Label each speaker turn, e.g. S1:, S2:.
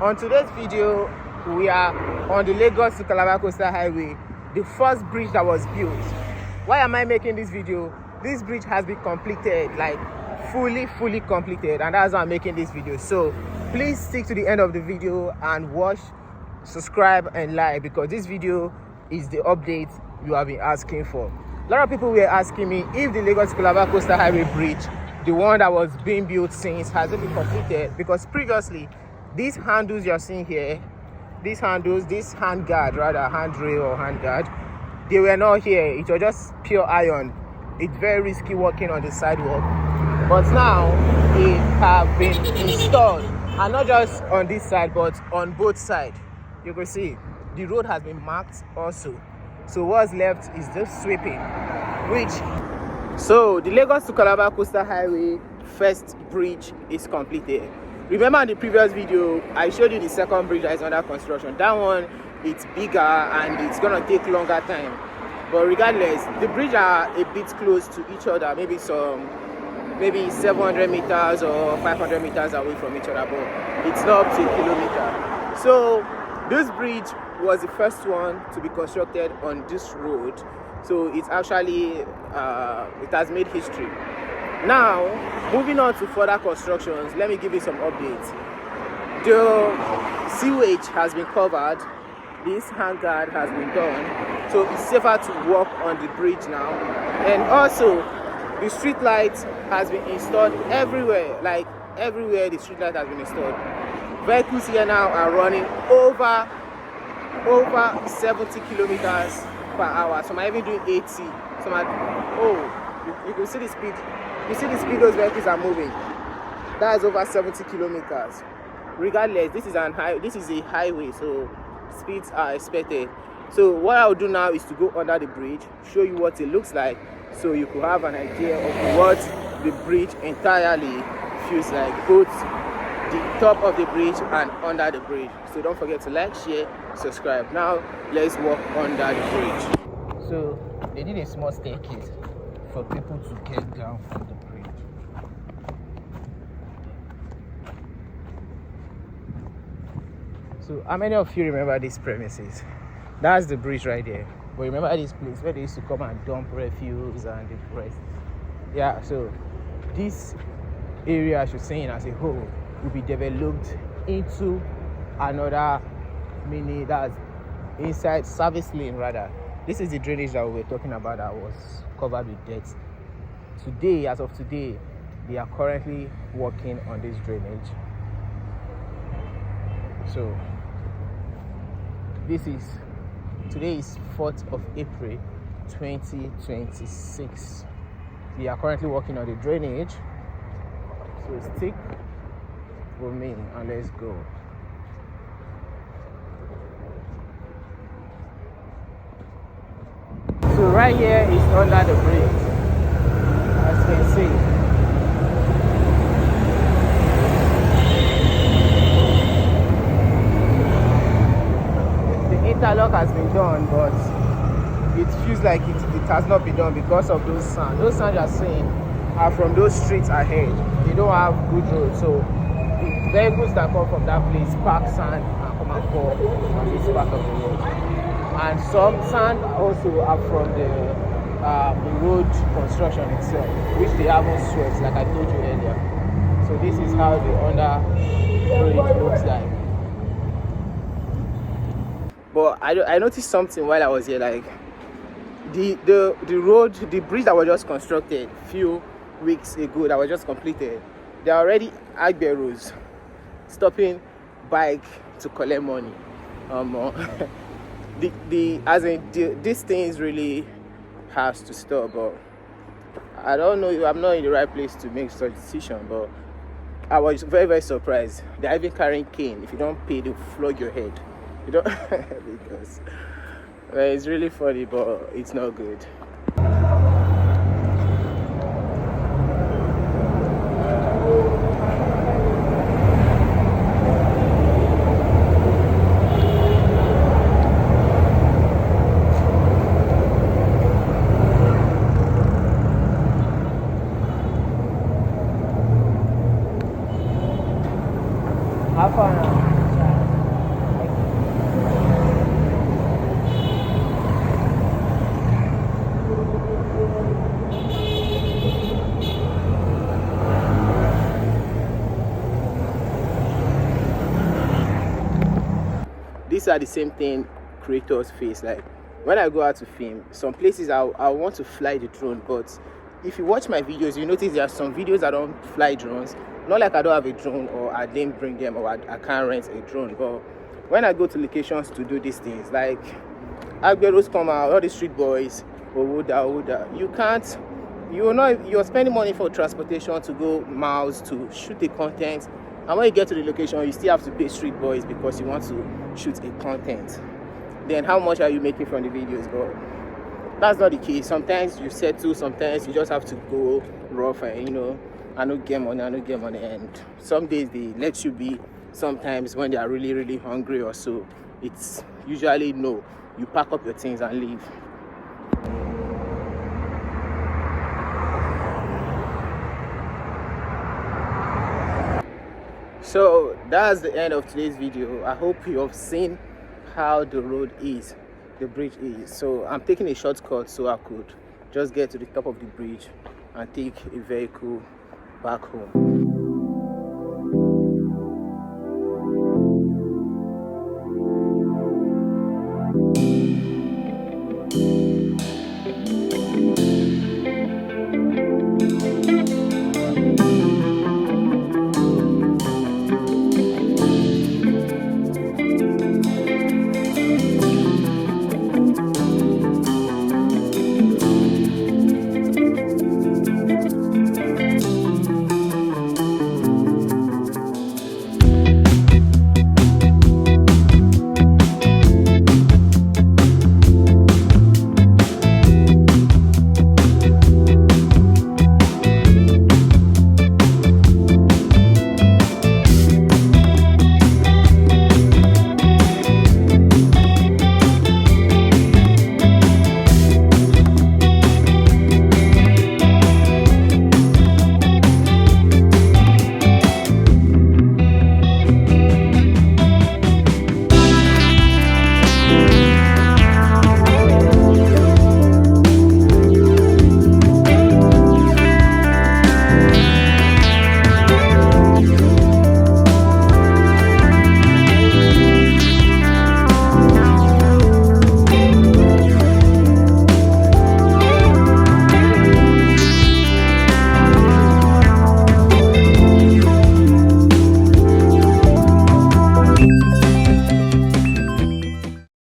S1: On today's video, we are on the Lagos-Calabar coastal highway, the first bridge that was built. Why am I making this video? This bridge has been completed, like fully completed, and that's why I'm making this video. So please stick to the end of the video and watch, subscribe and like, because this video is the update you have been asking for. A lot of people were asking me if the Lagos-Calabar coastal highway bridge, the one that was being built since, has it been completed, because previously these handles you're seeing here, these handles, this handrail, or handguard, they were not here. It was just pure iron. It's very risky walking on the sidewalk, but now they have been installed, and not just on this side but on both sides. You can see the road has been marked also, so what's left is just sweeping. So the Lagos to Calabar coastal highway first bridge is completed. Remember in the previous video I showed you the second bridge that is under construction. That one, it's bigger and it's gonna take longer time, but regardless, the bridges are a bit close to each other, maybe 700 meters or 500 meters away from each other, but it's not up to a kilometer. So this bridge was the first one to be constructed on this road, so it's actually it has made history. Now, moving on to further constructions, let me give you some updates. The sewage has been covered, this handguard has been done, so it's safer to walk on the bridge now. And also, the street light has been installed everywhere, like everywhere the street light has been installed. Vehicles here now are running over 70 kilometers per hour. Some are even doing 80. Some are, you can see the speed. You see the speed those vehicles are moving. That is over 70 kilometers. Regardless, this is a highway, so speeds are expected. So what I'll do now is to go under the bridge, show you what it looks like, so you could have an idea of what the bridge entirely feels like, both the top of the bridge and under the bridge. So don't forget to like, share, subscribe. Now let's walk under the bridge. So they did a small staircase for people to get down from the bridge. So how many of you remember these premises? That's the bridge right there. But remember this place where they used to come and dump refuse and the rest? Yeah, so this area, as you're saying, as a whole, will be developed into another mini, that's inside service lane rather. This is the drainage that we were talking about that was covered with dirt. Today, as of today, they are currently working on this drainage. So today is 4th of April 2026. They are currently working on the drainage. So stick with me and let's go. So right here is under the bridge, as you can see. The interlock has been done, but it feels like it has not been done because of those sands. Those sands you're seeing are from those streets ahead. They don't have good roads, so the vehicles that come from that place park sand and come and fall on this part of the road. And some sand also are from the road construction itself, which they haven't swept, like I told you earlier. So this is how the under bridge looks like. But I noticed something while I was here, like the road, the bridge that was just constructed a few weeks ago, that was just completed, there are already agberos stopping bike to collect money. These things really has to stop, but I don't know, I'm not in the right place to make such decision, but I was very surprised. They're even carrying cane. If you don't pay, they'll flog your head. You don't because it's really funny, but it's not good. How far now? these are the same thing creators face. Like when I go out to film, some places I want to fly the drone, but if you watch my videos, you notice there are some videos I don't fly drones. Not like I don't have a drone or I didn't bring them or I can't rent a drone, but when I go to locations to do these things, like Agberos come out, all the street boys, you're spending money for transportation to go miles to shoot the content, and when you get to the location, you still have to pay street boys because you want to shoot a content. Then how much are you making from the videos? But that's not the case. Sometimes you settle, sometimes you just have to go rough and I don't get money, and some days they let you be. Sometimes when they are really, really hungry or so, it's usually no. You pack up your things and leave. So that's the end of today's video. I hope you have seen how the road is, the bridge is. So I'm taking a shortcut so I could just get to the top of the bridge and take a vehicle back home.